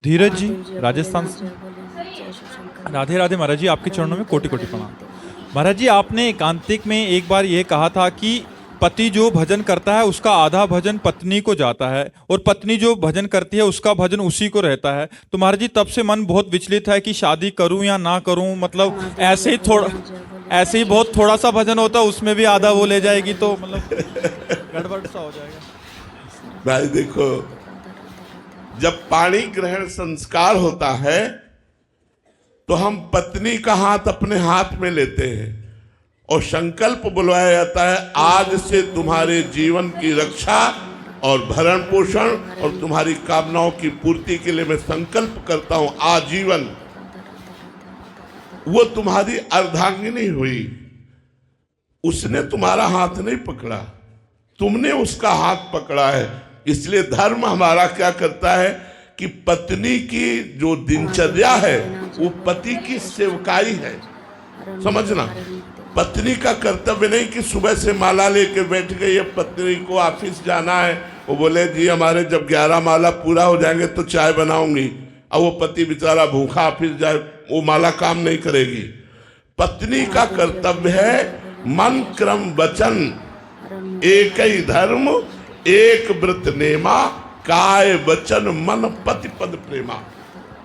धीरज जी, राजस्थान से। राधे राधे महाराज जी, आपके चरणों में कोटि कोटि प्रणाम। महाराज जी, आपने एकांतिक में एक बार ये कहा था कि पति जो भजन करता है उसका आधा भजन पत्नी को जाता है और पत्नी जो भजन करती है उसका भजन उसी को रहता है। तो महाराज जी, तब से मन बहुत विचलित है कि शादी करूं या ना करूं। मतलब ऐसे ही बहुत थोड़ा सा भजन होता है, उसमें भी आधा वो ले जाएगी तो मतलब गड़बड़ सा हो जाएगा। भाई देखो, जब पाणी ग्रहण संस्कार होता है तो हम पत्नी का हाथ अपने हाथ में लेते हैं और संकल्प बुलवाया जाता है, आज से तुम्हारे जीवन की रक्षा और भरण पोषण और तुम्हारी कामनाओं की पूर्ति के लिए मैं संकल्प करता हूं आजीवन। वो तुम्हारी अर्धांगिनी हुई, उसने तुम्हारा हाथ नहीं पकड़ा, तुमने उसका हाथ पकड़ा है। इसलिए धर्म हमारा क्या करता है कि पत्नी की जो दिनचर्या है वो पति की सेवकाई है। समझना, पत्नी का कर्तव्य नहीं कि सुबह से माला लेके बैठ गई है, पत्नी को ऑफिस जाना है, वो बोले जी हमारे जब 11 माला पूरा हो जाएंगे तो चाय बनाऊंगी, अब वो पति बेचारा भूखा ऑफिस जाए, वो माला काम नहीं करेगी। पत्नी का कर्तव्य है मन क्रम वचन एक ही धर्म एक व्रत नेमा, काय वचन मन पति पद प्रेमा।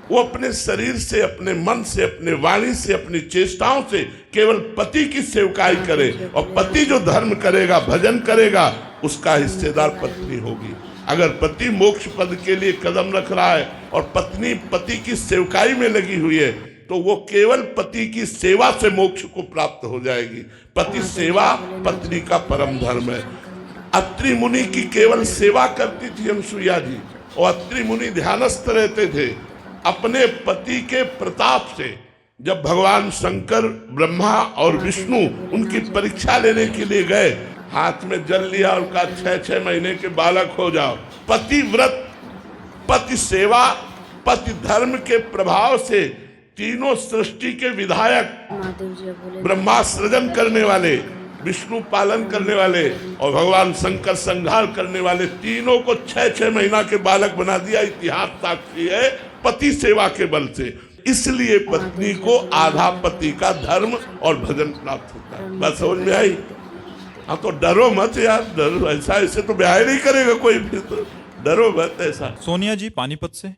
वो अपने शरीर से, अपने मन से, अपने वाणी से, अपनी चेष्टाओं से केवल पति की सेवकाई करे और पति जो धर्म करेगा, भजन करेगा, उसका हिस्सेदार पत्नी होगी। अगर पति मोक्ष पद के लिए कदम रख रहा है और पत्नी पति की सेवकाई में लगी हुई है तो वो केवल पति की सेवा से मोक्ष को प्राप्त हो जाएगी। पति सेवा पत्नी का परम धर्म है। अत्रि मुनि की केवल सेवा करती थी अनसुईया जी, और अत्रि मुनि ध्यानस्थ रहते थे। अपने पति के प्रताप से जब भगवान शंकर, ब्रह्मा और विष्णु उनकी परीक्षा लेने के लिए गए, हाथ में जल लिया और कहा 6-6 महीने के बालक हो जाओ। पति व्रत, पति सेवा, पति धर्म के प्रभाव से तीनों सृष्टि के विधायक, ब्रह्मा सृजन करने वाले, विष्णु पालन करने वाले और भगवान शंकर संहार करने वाले, तीनों को 6-6 महीना के बालक बना दिया। इतिहास साक्षी है पति सेवा के बल से। इसलिए पत्नी को आधा पति का धर्म और भजन प्राप्त होता है। बात समझ में आई? हाँ, तो डरो मत यार, डरो ऐसा, ऐसे तो ब्याह नहीं करेगा कोई भी, तो डरो मत ऐसा। सोनिया जी, पानीपत से।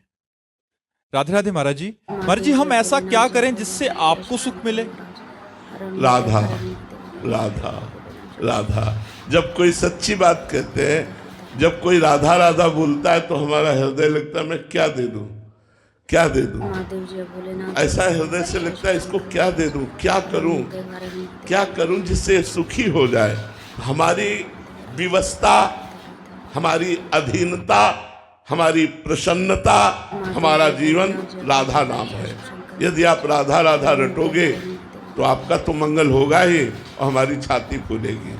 राधे राधे महाराज जी। महाराज जी, हम ऐसा क्या करें जिससे आपको सुख मिले? राधा राधा राधा, जब कोई सच्ची बात कहते हैं, जब कोई राधा राधा बोलता है तो हमारा हृदय लगता है मैं क्या दे दूं, क्या दे दूं। ऐसा हृदय से लगता है इसको क्या दे दूं, क्या करूं जिससे सुखी हो जाए। हमारी विवशता, हमारी अधीनता, हमारी प्रसन्नता, हमारा जीवन राधा नाम है। यदि आप राधा राधा रटोगे तो आपका तो मंगल होगा ही और हमारी छाती फूलेगी,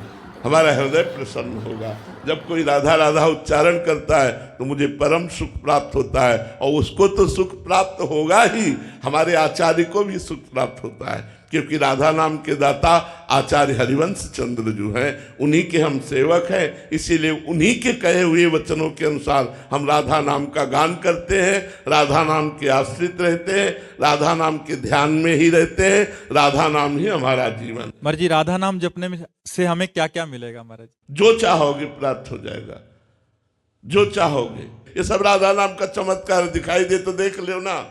हमारा हृदय प्रसन्न होगा। जब कोई राधा राधा उच्चारण करता है तो मुझे परम सुख प्राप्त होता है, और उसको तो सुख प्राप्त होगा ही, हमारे आचार्य को भी सुख प्राप्त होता है, क्योंकि राधा नाम के दाता आचार्य हरिवंश चंद्र जो हैं, उन्हीं के हम सेवक हैं। इसीलिए उन्हीं के कहे हुए वचनों के अनुसार हम राधा नाम का गान करते हैं, राधा नाम के आश्रित रहते हैं, राधा नाम के ध्यान में ही रहते हैं। राधा नाम ही हमारा जीवन। महाराज जी, राधा नाम जपने में से हमें क्या क्या मिलेगा? महाराज, जो चाहोगे प्राप्त हो जाएगा, जो चाहोगे। ये सब राधा नाम का चमत्कार दिखाई दे तो देख लो ना।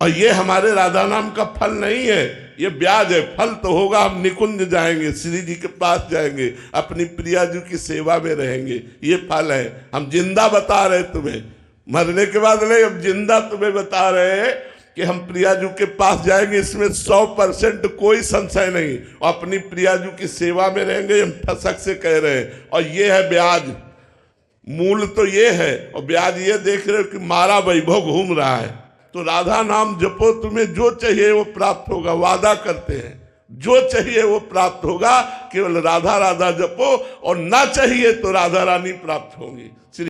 और ये हमारे राधा नाम का फल नहीं है, ये ब्याज है। फल तो होगा, हम निकुंज जाएंगे, श्री जी के पास जाएंगे, अपनी प्रिया जी की सेवा में रहेंगे, ये फल है। हम जिंदा बता रहे तुम्हें, मरने के बाद नहीं, हम जिंदा तुम्हें बता रहे हैं कि हम प्रियाजू के पास जाएंगे, इसमें 100% कोई संशय नहीं। और अपनी प्रियाजू की सेवा में रहेंगे, हम ठसक से कह रहे हैं। और ये है ब्याज, मूल तो ये है, और ब्याज ये देख रहे हो कि मारा वैभव घूम रहा है। तो राधा नाम जपो, तुम्हें जो चाहिए वो प्राप्त होगा, वादा करते हैं, जो चाहिए वो प्राप्त होगा। केवल राधा राधा जपो, और ना चाहिए तो राधा रानी प्राप्त होंगी।